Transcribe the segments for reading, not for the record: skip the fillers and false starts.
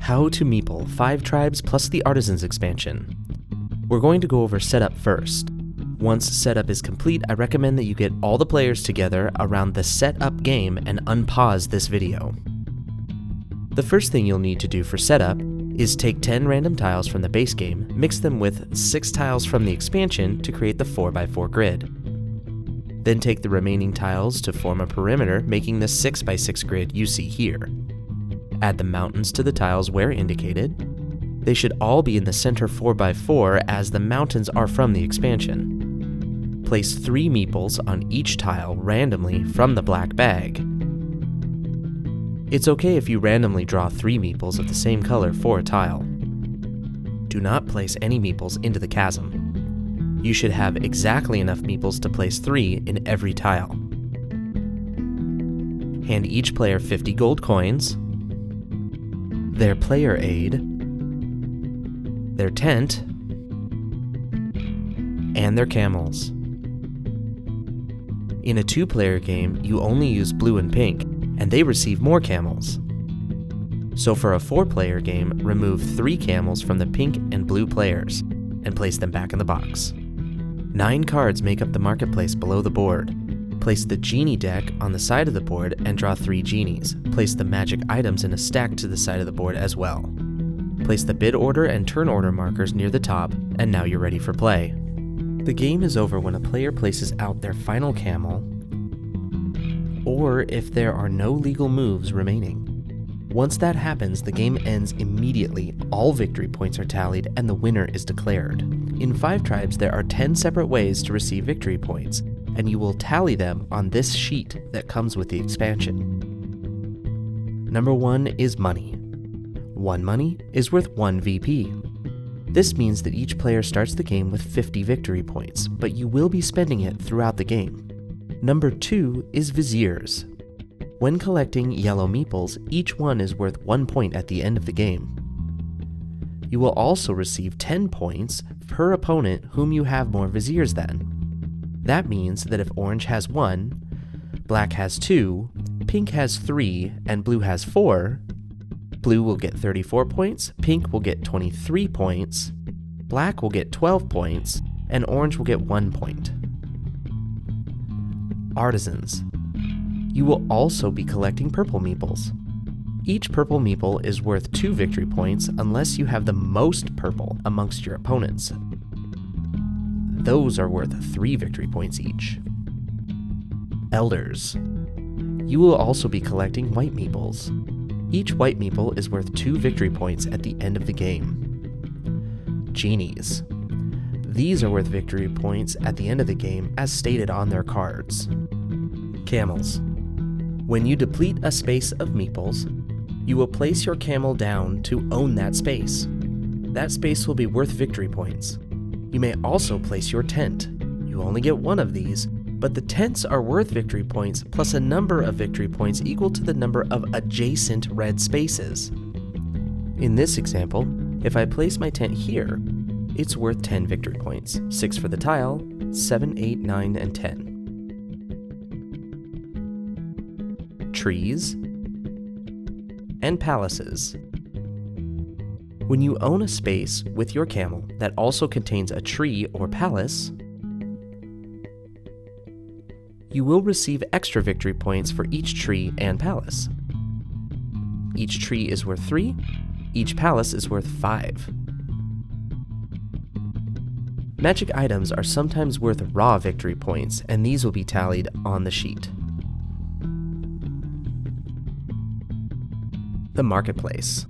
How to Meeple 5 Tribes plus the Artisans expansion. We're going to go over setup first. Once setup is complete, I recommend that you get all the players together around the setup game and unpause this video. The first thing you'll need to do for setup is take 10 random tiles from the base game, mix them with 6 tiles from the expansion to create the 4x4 grid. Then take the remaining tiles to form a perimeter, making the 6x6 grid you see here. Add the mountains to the tiles where indicated. They should all be in the center 4x4 as the mountains are from the expansion. Place 3 meeples on each tile randomly from the black bag. It's okay if you randomly draw 3 meeples of the same color for a tile. Do not place any meeples into the chasm. You should have exactly enough meeples to place 3 in every tile. Hand each player 50 gold coins, their player aid, their tent, and their camels. In a 2-player game, you only use blue and pink, and they receive more camels. So for a 4-player game, remove 3 camels from the pink and blue players, and place them back in the box. 9 cards make up the marketplace below the board. Place the genie deck on the side of the board and draw 3 genies. Place the magic items in a stack to the side of the board as well. Place the bid order and turn order markers near the top, and now you're ready for play. The game is over when a player places out their final camel, or if there are no legal moves remaining. Once that happens, the game ends immediately, all victory points are tallied, and the winner is declared. In 5 Tribes, there are 10 separate ways to receive victory points, and you will tally them on this sheet that comes with the expansion. Number 1 is money. 1 money is worth 1 VP. This means that each player starts the game with 50 victory points, but you will be spending it throughout the game. Number 2 is viziers. When collecting yellow meeples, each one is worth 1 point at the end of the game. You will also receive 10 points per opponent whom you have more viziers than. That means that if orange has 1, black has 2, pink has 3, and blue has 4, blue will get 34 points, pink will get 23 points, black will get 12 points, and orange will get 1 point. Artisans. You will also be collecting purple meeples. Each purple meeple is worth 2 victory points unless you have the most purple amongst your opponents. Those are worth 3 victory points each. Elders. You will also be collecting white meeples. Each white meeple is worth 2 victory points at the end of the game. Genies. These are worth victory points at the end of the game as stated on their cards. Camels. When you deplete a space of meeples, you will place your camel down to own that space. That space will be worth victory points. You may also place your tent. You only get 1 of these, but the tents are worth victory points plus a number of victory points equal to the number of adjacent red spaces. In this example, if I place my tent here, it's worth 10 victory points, 6 for the tile, 7, 8, 9, and 10. Trees and palaces. When you own a space with your camel that also contains a tree or palace, you will receive extra victory points for each tree and palace. Each tree is worth 3, each palace is worth 5. Magic items are sometimes worth raw victory points, and these will be tallied on the sheet. The marketplace.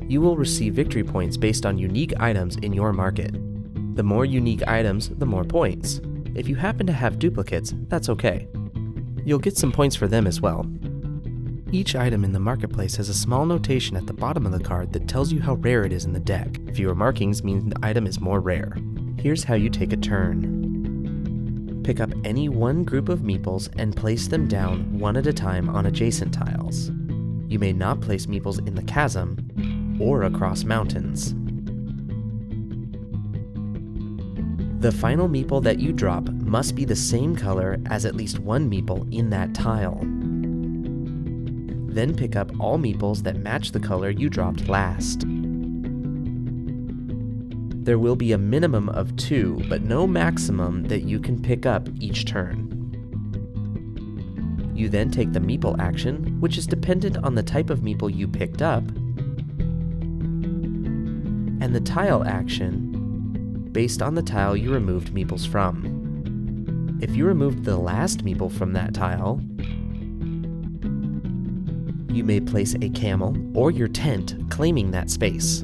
You will receive victory points based on unique items in your market. The more unique items, the more points. If you happen to have duplicates, that's okay. You'll get some points for them as well. Each item in the marketplace has a small notation at the bottom of the card that tells you how rare it is in the deck. Fewer markings mean the item is more rare. Here's how you take a turn. Pick up any one group of meeples and place them down one at a time on adjacent tiles. You may not place meeples in the chasm or across mountains. The final meeple that you drop must be the same color as at least 1 meeple in that tile. Then pick up all meeples that match the color you dropped last. There will be a minimum of 2, but no maximum that you can pick up each turn. You then take the Meeple action, which is dependent on the type of Meeple you picked up, and the Tile action, based on the tile you removed Meeples from. If you removed the last Meeple from that tile, you may place a camel or your tent claiming that space.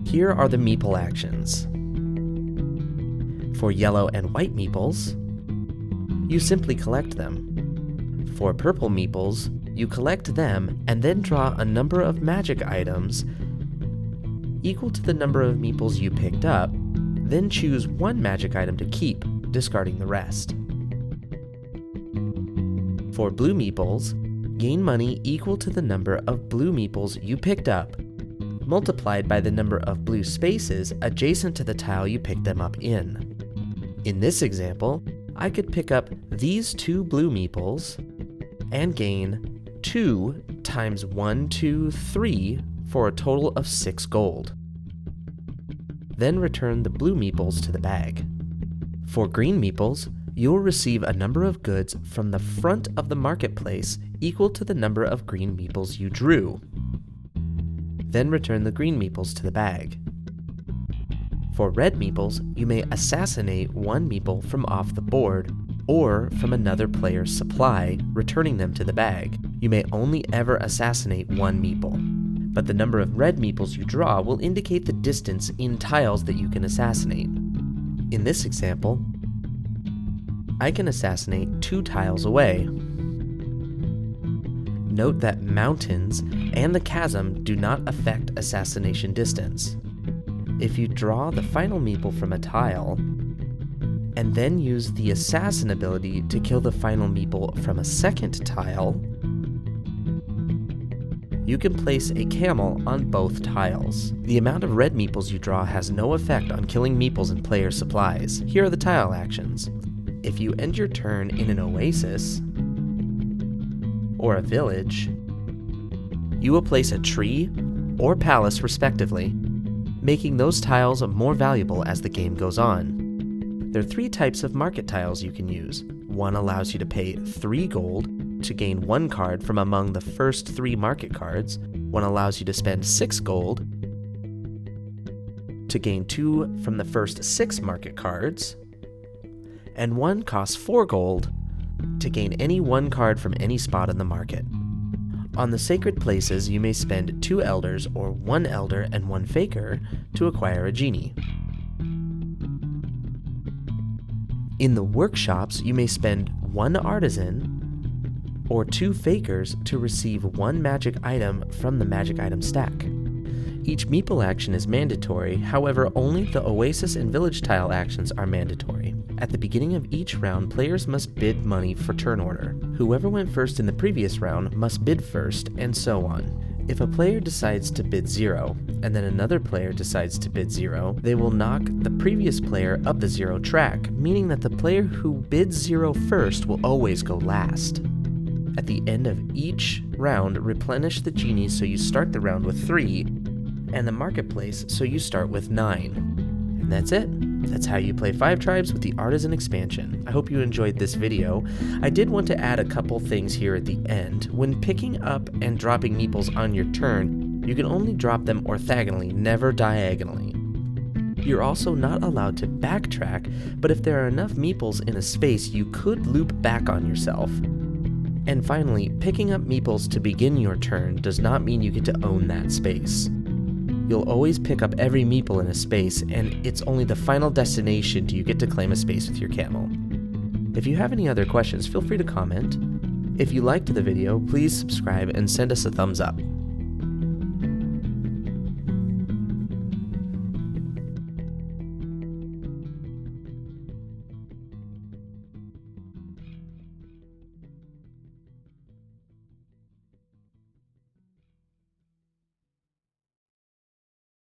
Here are the Meeple actions. For yellow and white Meeples, you simply collect them. For purple Meeples, you collect them and then draw a number of magic items equal to the number of Meeples you picked up, then choose one magic item to keep, discarding the rest. For blue Meeples, gain money equal to the number of blue Meeples you picked up, multiplied by the number of blue spaces adjacent to the tile you picked them up in. In this example, I could pick up these 2 blue Meeples and gain 2 times 1, 2, 3 for a total of 6 gold. Then return the blue Meeples to the bag. For green Meeples, you'll receive a number of goods from the front of the marketplace equal to the number of green Meeples you drew. Then return the green Meeples to the bag. For red Meeples, you may assassinate 1 Meeple from off the board or from another player's supply, returning them to the bag. You may only ever assassinate 1 Meeple, but the number of red Meeples you draw will indicate the distance in tiles that you can assassinate. In this example, I can assassinate 2 tiles away. Note that mountains and the chasm do not affect assassination distance. If you draw the final Meeple from a tile, and then use the assassin ability to kill the final Meeple from a second tile, you can place a camel on both tiles. The amount of red Meeples you draw has no effect on killing Meeples in player supplies. Here are the tile actions. If you end your turn in an oasis or a village, you will place a tree or palace respectively, making those tiles more valuable as the game goes on. There are 3 types of market tiles you can use. One allows you to pay 3 gold to gain 1 card from among the first 3 market cards. One allows you to spend 6 gold to gain 2 from the first 6 market cards. And one costs 4 gold to gain any 1 card from any spot in the market. On the sacred places, you may spend 2 elders or 1 elder and 1 faker to acquire a genie. In the workshops, you may spend 1 artisan or 2 fakers to receive 1 magic item from the magic item stack. Each Meeple action is mandatory, however only the Oasis and Village tile actions are mandatory. At the beginning of each round, players must bid money for turn order. Whoever went first in the previous round must bid first, and so on. If a player decides to bid 0, and then another player decides to bid 0, they will knock the previous player up the 0 track, meaning that the player who bids 0 first will always go last. At the end of each round, replenish the genies so you start the round with 3, and the marketplace so you start with 9. And that's it. That's how you play 5 Tribes with the Artisan expansion. I hope you enjoyed this video. I did want to add a couple things here at the end. When picking up and dropping Meeples on your turn, you can only drop them orthogonally, never diagonally. You're also not allowed to backtrack, but if there are enough Meeples in a space, you could loop back on yourself. And finally, picking up Meeples to begin your turn does not mean you get to own that space. You'll always pick up every Meeple in a space, and it's only the final destination do you get to claim a space with your camel. If you have any other questions, feel free to comment. If you liked the video, please subscribe and send us a thumbs up.